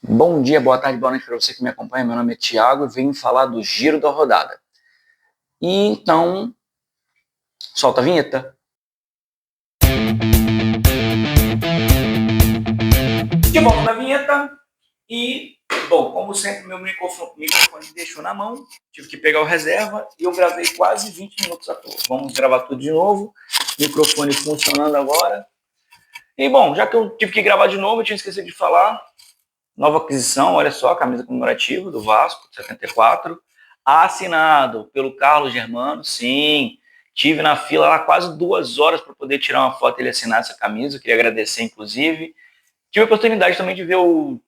Bom dia, boa tarde, boa noite para você que me acompanha. Meu nome é Thiago e venho falar do giro da rodada. E então, solta a vinheta. De volta na vinheta. E, bom, como sempre, meu microfone me deixou na mão. Tive que pegar o reserva e eu gravei quase 20 minutos à toa. Vamos gravar tudo de novo. Microfone funcionando agora. E, bom, já que eu tive que gravar de novo, eu tinha esquecido de falar. Nova aquisição, olha só, camisa comemorativa do Vasco, 74. Assinado pelo Carlos Germano, sim. Tive na fila lá quase 2 horas para poder tirar uma foto e ele assinar essa camisa. Queria agradecer, inclusive. Tive a oportunidade também de ver o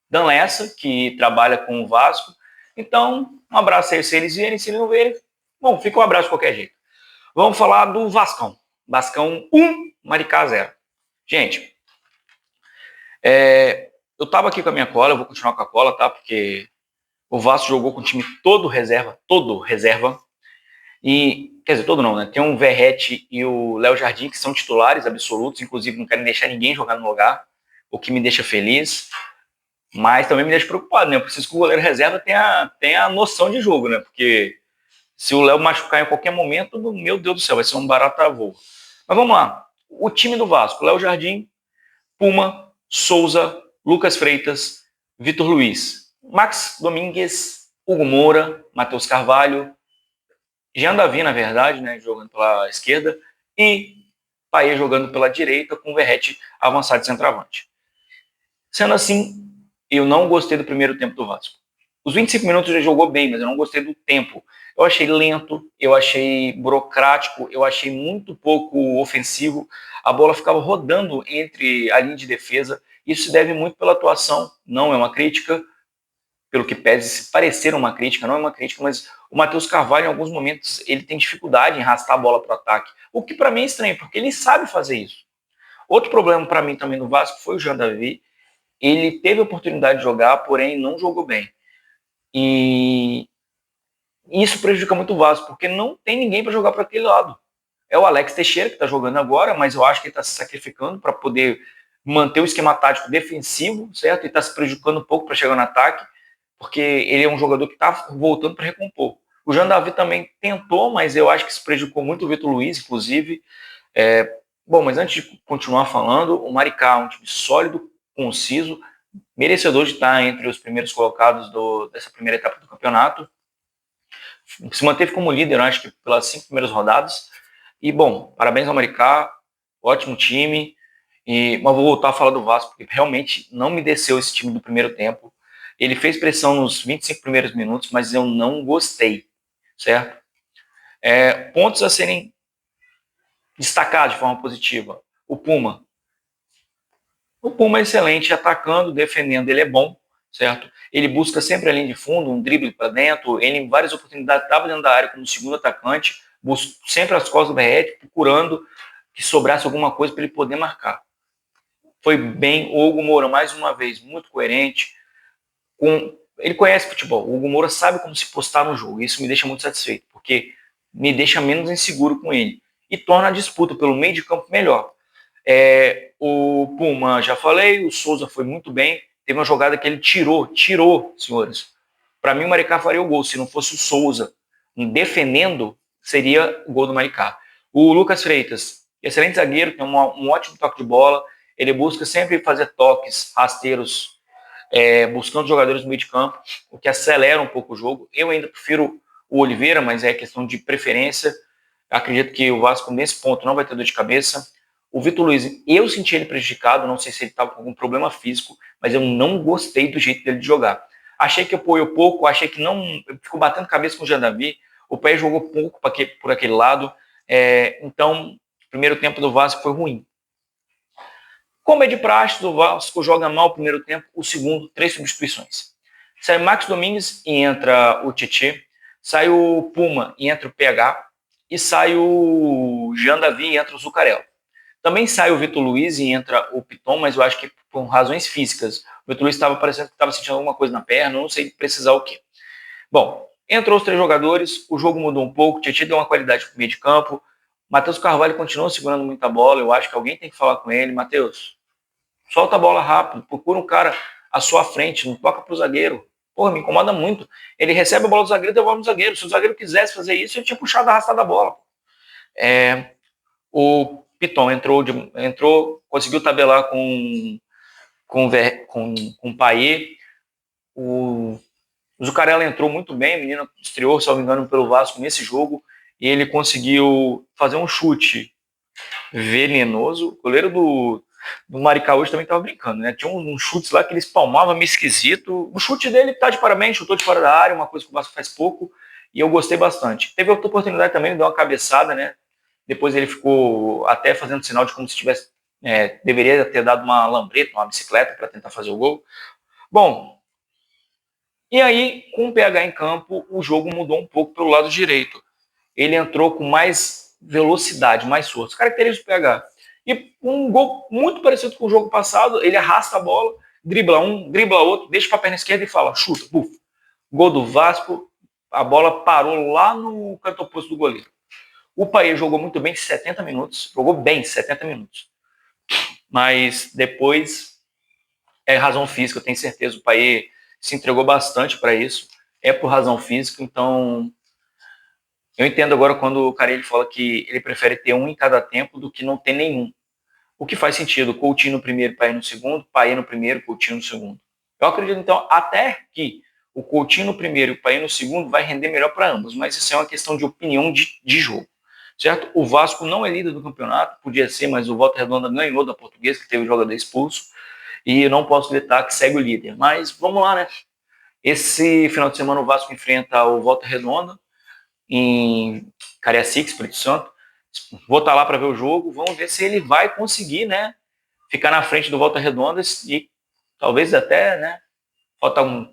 Dan Lessa, que trabalha com o Vasco. Então, um abraço aí se eles virem, se eles não verem. Bom, fica um abraço de qualquer jeito. Vamos falar do Vascão. Vascão 1, Maricá 0. Gente, eu tava aqui com a minha cola, eu vou continuar com a cola, tá? Porque o Vasco jogou com o time todo reserva. E, quer dizer, todo não, né? Tem o Verratti e o Léo Jardim, que são titulares absolutos, inclusive não querem deixar ninguém jogar no lugar, o que me deixa feliz, mas também me deixa preocupado, né? Eu preciso que o goleiro reserva tenha noção de jogo, né? Porque se o Léo machucar em qualquer momento, meu Deus do céu, vai ser um barata voo. Mas vamos lá. O time do Vasco, Léo Jardim, Puma, Souza, Lucas Freitas, Vitor Luiz, Max Domingues, Hugo Moura, Matheus Carvalho, Jean Davi, na verdade, né, jogando pela esquerda, e Paê jogando pela direita, com o Verratti avançado de centroavante. Sendo assim, eu não gostei do primeiro tempo do Vasco. Os 25 minutos ele jogou bem, mas eu não gostei do tempo. Eu achei lento, eu achei burocrático, eu achei muito pouco ofensivo. A bola ficava rodando entre a linha de defesa. Isso se deve muito pela atuação, não é uma crítica, pelo que pese parecer uma crítica, não é uma crítica, mas o Matheus Carvalho, em alguns momentos, ele tem dificuldade em arrastar a bola para o ataque, o que para mim é estranho, porque ele sabe fazer isso. Outro problema para mim também no Vasco foi o Jean Davi. Ele teve a oportunidade de jogar, porém não jogou bem. E isso prejudica muito o Vasco, porque não tem ninguém para jogar para aquele lado. É o Alex Teixeira que está jogando agora, mas eu acho que ele está se sacrificando para poder manter o esquema tático defensivo, certo? E está se prejudicando um pouco para chegar no ataque, porque ele é um jogador que está voltando para recompor. O Jean Davi também tentou, mas eu acho que se prejudicou muito o Vitor Luiz, inclusive. Bom, mas antes de continuar falando, o Maricá é um time sólido, conciso, merecedor de estar entre os primeiros colocados dessa primeira etapa do campeonato. Se manteve como líder, acho que pelas 5 primeiras rodadas. E, bom, parabéns ao Maricá, ótimo time. Mas vou voltar a falar do Vasco, porque realmente não me desceu esse time do primeiro tempo. Ele fez pressão nos 25 primeiros minutos, mas eu não gostei, certo? Pontos a serem destacados de forma positiva. O Puma. O Puma é excelente, atacando, defendendo, ele é bom, certo? Ele busca sempre a linha de fundo, um drible para dentro, ele em várias oportunidades estava dentro da área como segundo atacante, sempre as costas do Verratti, procurando que sobrasse alguma coisa para ele poder marcar. Foi bem, o Hugo Moura, mais uma vez, muito coerente, ele conhece futebol, o Hugo Moura sabe como se postar no jogo, isso me deixa muito satisfeito, porque me deixa menos inseguro com ele, e torna a disputa pelo meio de campo melhor. O Puma, já falei, o Souza foi muito bem. Teve uma jogada que ele tirou, senhores. Para mim, o Maricá faria o gol. Se não fosse o Souza defendendo, seria o gol do Maricá. O Lucas Freitas, excelente zagueiro, tem um ótimo toque de bola. Ele busca sempre fazer toques rasteiros, buscando jogadores no meio de campo, o que acelera um pouco o jogo. Eu ainda prefiro o Oliveira, mas é questão de preferência. Acredito que o Vasco, nesse ponto, não vai ter dor de cabeça. O Vitor Luiz, eu senti ele prejudicado, não sei se ele estava com algum problema físico, mas eu não gostei do jeito dele de jogar. Achei que apoiou pouco, achei que não. Ficou batendo cabeça com o Jean Davi, o pé jogou pouco por aquele lado. Então, o primeiro tempo do Vasco foi ruim. Como é de praxe, o Vasco joga mal o primeiro tempo, o segundo, 3 substituições. Sai o Max Domingues e entra o Tietê, sai o Puma e entra o PH, e sai o Jean Davi e entra o Zucarello. Também sai o Vitor Luiz e entra o Piton, mas eu acho que por razões físicas. O Vitor Luiz estava parecendo que estava sentindo alguma coisa na perna, não sei precisar o quê. Bom, entrou os 3 jogadores, o jogo mudou um pouco, o Tietchan deu uma qualidade para o meio de campo, Matheus Carvalho continua segurando muita bola, eu acho que alguém tem que falar com ele. Matheus, solta a bola rápido, procura um cara à sua frente, não toca pro zagueiro. Porra, me incomoda muito. Ele recebe a bola do zagueiro e devolve no zagueiro. Se o zagueiro quisesse fazer isso, ele tinha puxado, arrastado a bola. O Piton entrou, conseguiu tabelar com o Payet. O Zucarello entrou muito bem, o menino estreou, se não me engano, pelo Vasco nesse jogo, e ele conseguiu fazer um chute venenoso. O goleiro do Maricá hoje também estava brincando, né? Tinha uns chutes lá que ele espalmava meio esquisito. O chute dele tá de parabéns, chutou de fora da área, uma coisa que o Vasco faz pouco, e eu gostei bastante. Teve outra oportunidade também, ele deu uma cabeçada, né? Depois ele ficou até fazendo sinal de como se tivesse deveria ter dado uma lambreta, uma bicicleta para tentar fazer o gol. Bom, e aí, com o PH em campo, o jogo mudou um pouco pelo lado direito. Ele entrou com mais velocidade, mais força. Característica do PH. E um gol muito parecido com o jogo passado, ele arrasta a bola, dribla um, dribla outro, deixa para a perna esquerda e fala, chuta, buf. Gol do Vasco, a bola parou lá no canto oposto do goleiro. O Payet jogou muito bem 70 minutos, jogou bem 70 minutos. Mas depois é razão física, eu tenho certeza, o Payet se entregou bastante para isso, é por razão física, então eu entendo agora quando o Carille fala que ele prefere ter um em cada tempo do que não ter nenhum. O que faz sentido, Coutinho no primeiro, Payet no segundo, Payet no primeiro, Coutinho no segundo. Eu acredito, então, até que o Coutinho no primeiro e o Payet no segundo vai render melhor para ambos, mas isso é uma questão de opinião de jogo, certo? O Vasco não é líder do campeonato, podia ser, mas o Volta Redonda ganhou da Portuguesa, que teve o jogador expulso, e eu não posso vetar que segue o líder. Mas vamos lá, né? Esse final de semana o Vasco enfrenta o Volta Redonda em Cariacica, Espírito Santo. Vou estar lá para ver o jogo, vamos ver se ele vai conseguir, né, ficar na frente do Volta Redonda e talvez até, né, faltam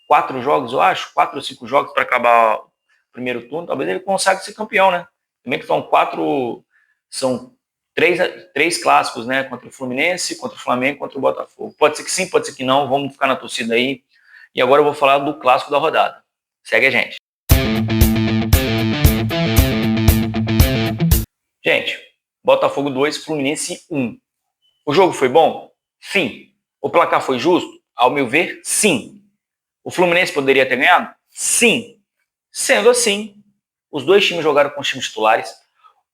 4 jogos, eu acho, 4 ou 5 jogos para acabar o primeiro turno, talvez ele consiga ser campeão, né? Também que são 3 clássicos, né, contra o Fluminense, contra o Flamengo, contra o Botafogo. Pode ser que sim, pode ser que não, vamos ficar na torcida aí. E agora eu vou falar do clássico da rodada. Segue a gente. Gente, Botafogo 2, Fluminense 1. O jogo foi bom? Sim. O placar foi justo? Ao meu ver, sim. O Fluminense poderia ter ganhado? Sim. Sendo assim, os dois times jogaram com os times titulares.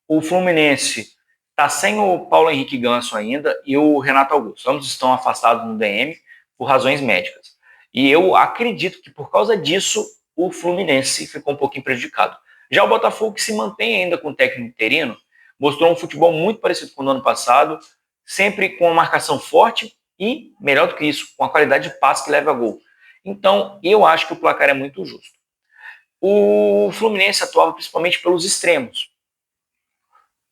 O Fluminense está sem o Paulo Henrique Ganso ainda e o Renato Augusto. Ambos estão afastados no DM por razões médicas. E eu acredito que por causa disso o Fluminense ficou um pouquinho prejudicado. Já o Botafogo, que se mantém ainda com o técnico interino, mostrou um futebol muito parecido com o do ano passado, sempre com uma marcação forte e, melhor do que isso, com a qualidade de passe que leva a gol. Então, eu acho que o placar é muito justo. O Fluminense atuava principalmente pelos extremos,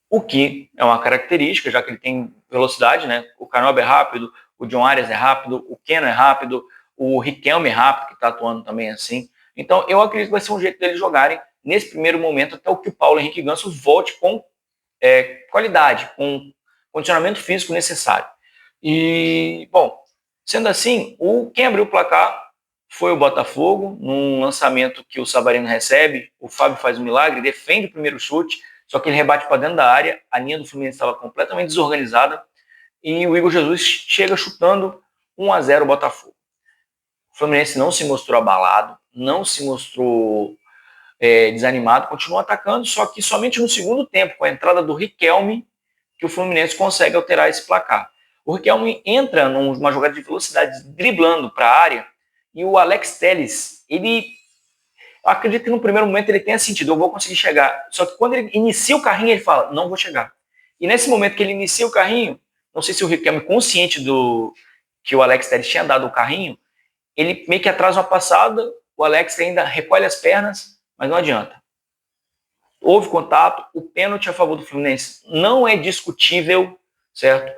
o que é uma característica, já que ele tem velocidade, né? O Canoba é rápido, o John Arias é rápido, o Keno é rápido, o Riquelme é rápido, que está atuando também assim. Então, eu acredito que vai ser um jeito deles jogarem nesse primeiro momento até o que o Paulo Henrique Ganso volte com qualidade, com condicionamento físico necessário. E, bom, sendo assim, quem abriu o placar foi o Botafogo, num lançamento que o Savarino recebe, o Fábio faz um milagre, defende o primeiro chute, só que ele rebate para dentro da área, a linha do Fluminense estava completamente desorganizada, e o Igor Jesus chega chutando 1-0 o Botafogo. O Fluminense não se mostrou abalado, não se mostrou desanimado, continua atacando, só que somente no segundo tempo, com a entrada do Riquelme, que o Fluminense consegue alterar esse placar. O Riquelme entra numa jogada de velocidade, driblando para a área, e o Alex Telles, eu acredito que no primeiro momento ele tenha sentido, eu vou conseguir chegar. Só que quando ele inicia o carrinho, ele fala, não vou chegar. E nesse momento que ele inicia o carrinho, não sei se o Riquelme, consciente que o Alex Telles tinha dado o carrinho, ele meio que atrasa uma passada, o Alex ainda recolhe as pernas, mas não adianta. Houve contato, o pênalti a favor do Fluminense não é discutível, certo?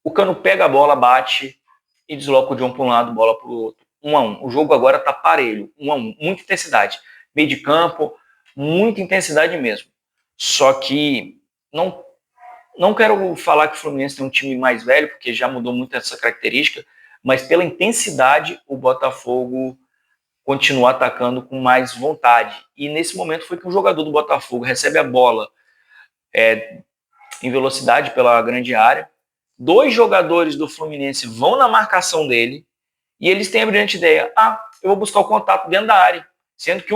O Cano pega a bola, bate e desloca o John para um lado, bola para o outro. 1-1. O jogo agora está parelho, 1-1. Muita intensidade. Meio de campo, muita intensidade mesmo. Só que não quero falar que o Fluminense tem um time mais velho, porque já mudou muito essa característica, mas pela intensidade, o Botafogo continua atacando com mais vontade. E nesse momento foi que um jogador do Botafogo recebe a bola em velocidade pela grande área. 2 jogadores do Fluminense vão na marcação dele, E eles têm a brilhante ideia, eu vou buscar o contato dentro da área, sendo que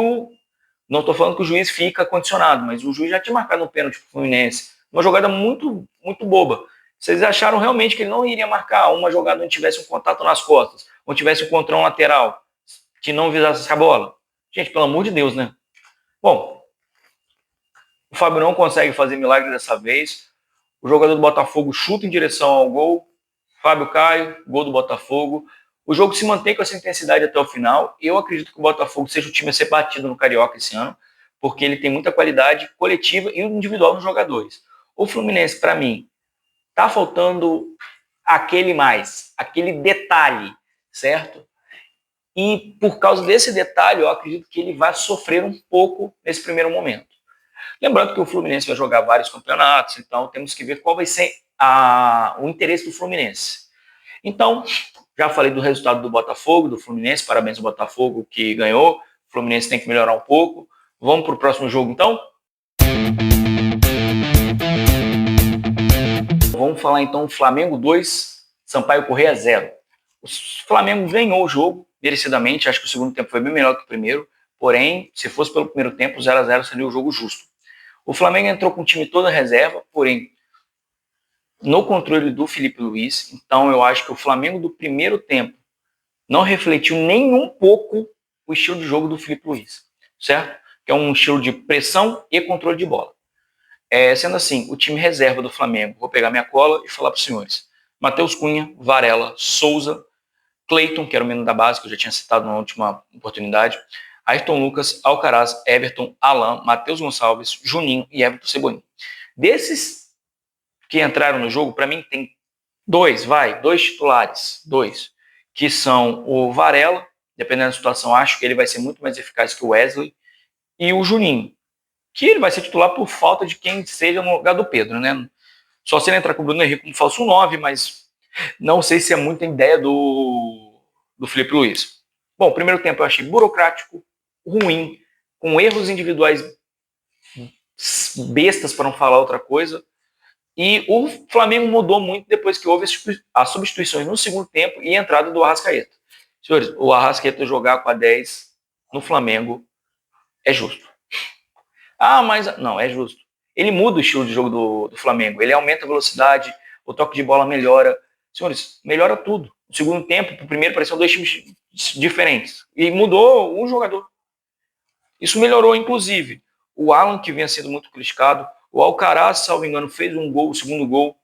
não estou falando que o juiz fica condicionado, mas o juiz já tinha marcado um pênalti pro Fluminense, uma jogada muito, muito boba. Vocês acharam realmente que ele não iria marcar uma jogada onde tivesse um contato nas costas, onde tivesse um contrão lateral, que não visasse a bola? Gente, pelo amor de Deus, né? Bom, o Fábio não consegue fazer milagre dessa vez. O jogador do Botafogo chuta em direção ao gol. Fábio Caio, gol do Botafogo. O jogo se mantém com essa intensidade até o final. Eu acredito que o Botafogo seja o time a ser batido no Carioca esse ano, porque ele tem muita qualidade coletiva e individual nos jogadores. O Fluminense, para mim, tá faltando aquele detalhe, certo? E por causa desse detalhe, eu acredito que ele vai sofrer um pouco nesse primeiro momento. Lembrando que o Fluminense vai jogar vários campeonatos, então temos que ver qual vai ser o interesse do Fluminense. Então, já falei do resultado do Botafogo, do Fluminense, parabéns ao Botafogo que ganhou, o Fluminense tem que melhorar um pouco. Vamos para o próximo jogo, então? Vamos falar então Flamengo 2, Sampaio Corrêa 0. O Flamengo ganhou o jogo, merecidamente, acho que o segundo tempo foi bem melhor que o primeiro, porém, se fosse pelo primeiro tempo, 0-0 seria o jogo justo. O Flamengo entrou com o time toda reserva, porém, no controle do Felipe Luiz, então eu acho que o Flamengo do primeiro tempo não refletiu nem um pouco o estilo de jogo do Felipe Luiz, certo? Que é um estilo de pressão e controle de bola. Sendo assim, o time reserva do Flamengo, vou pegar minha cola e falar para os senhores. Matheus Cunha, Varela, Souza, Cleiton, que era o menino da base, que eu já tinha citado na última oportunidade, Ayrton Lucas, Alcaraz, Everton, Alan, Matheus Gonçalves, Juninho e Everton Cebolinha. Desses que entraram no jogo, para mim tem dois titulares, que são o Varela, dependendo da situação, acho que ele vai ser muito mais eficaz que o Wesley, e o Juninho, que ele vai ser titular por falta de quem seja no lugar do Pedro, né? Só se ele entrar com o Bruno Henrique como falso 9, mas não sei se é muita ideia do Felipe Luiz. Bom, o primeiro tempo eu achei burocrático, ruim, com erros individuais bestas, para não falar outra coisa. E o Flamengo mudou muito depois que houve as substituições no segundo tempo e a entrada do Arrascaeta. Senhores, o Arrascaeta jogar com a 10 no Flamengo é justo. Mas não, é justo. Ele muda o estilo de jogo do Flamengo. Ele aumenta a velocidade, o toque de bola melhora. Senhores, melhora tudo. No segundo tempo, o primeiro pareciam dois times diferentes. E mudou um jogador. Isso melhorou, inclusive. O Alan, que vinha sendo muito criticado, o Alcaraz, salvo engano, fez um gol, o segundo gol.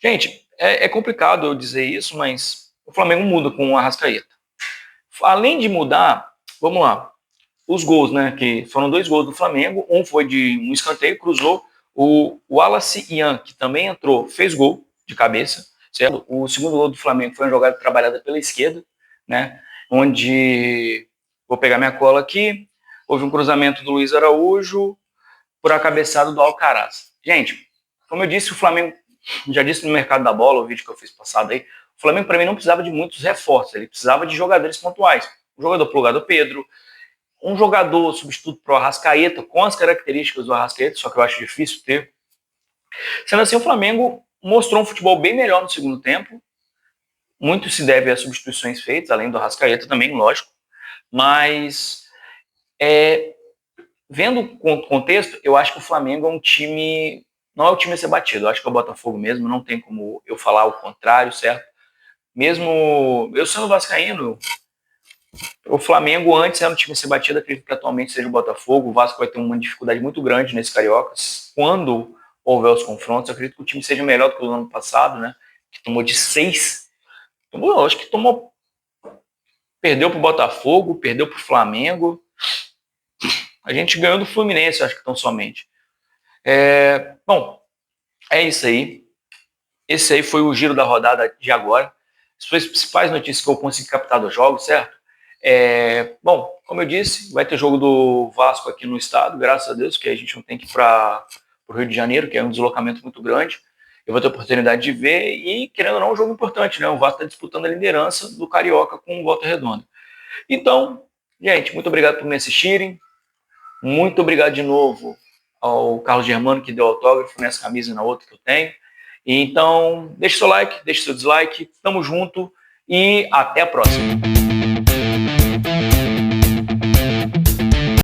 Gente, é complicado eu dizer isso, mas o Flamengo muda com o Arrascaeta. Além de mudar, vamos lá, os gols, né, que foram 2 gols do Flamengo, um foi de um escanteio, cruzou, o Wallace Ian, que também entrou, fez gol de cabeça, certo? O segundo gol do Flamengo foi uma jogada trabalhada pela esquerda, né, onde, vou pegar minha cola aqui, houve um cruzamento do Luiz Araújo por a cabeçada do Alcaraz. Gente, como eu disse, o Flamengo, já disse no mercado da bola, o vídeo que eu fiz passado aí, o Flamengo para mim não precisava de muitos reforços, ele precisava de jogadores pontuais. Um jogador plugado Pedro, um jogador substituto para o Arrascaeta, com as características do Arrascaeta, só que eu acho difícil ter. Sendo assim, o Flamengo mostrou um futebol bem melhor no segundo tempo. Muito se deve às substituições feitas, além do Arrascaeta também, lógico. Mas, vendo o contexto, eu acho que o Flamengo é um time... Não é o time a ser batido, eu acho que é o Botafogo mesmo, não tem como eu falar o contrário, certo? Mesmo eu sendo vascaíno, o Flamengo antes era um time a ser batido, acredito que atualmente seja o Botafogo. O Vasco vai ter uma dificuldade muito grande nesse Carioca. Quando houver os confrontos, eu acredito que o time seja melhor do que o ano passado, né? Que tomou de 6. Acho que perdeu para o Botafogo, perdeu para o Flamengo. A gente ganhou do Fluminense, acho que tão somente. Bom, é isso aí. Esse aí foi o giro da rodada de agora. As principais notícias que eu consegui captar dos jogos, certo? Bom, como eu disse, vai ter jogo do Vasco aqui no estado, graças a Deus, que a gente não tem que ir para o Rio de Janeiro, que é um deslocamento muito grande. Eu vou ter a oportunidade de ver e, querendo ou não, é um jogo importante, né? O Vasco está disputando a liderança do Carioca com o Volta Redonda. Então, gente, muito obrigado por me assistirem. Muito obrigado de novo ao Carlos Germano, que deu autógrafo nessa camisa e na outra que eu tenho. Então, deixe seu like, deixe seu dislike, tamo junto e até a próxima.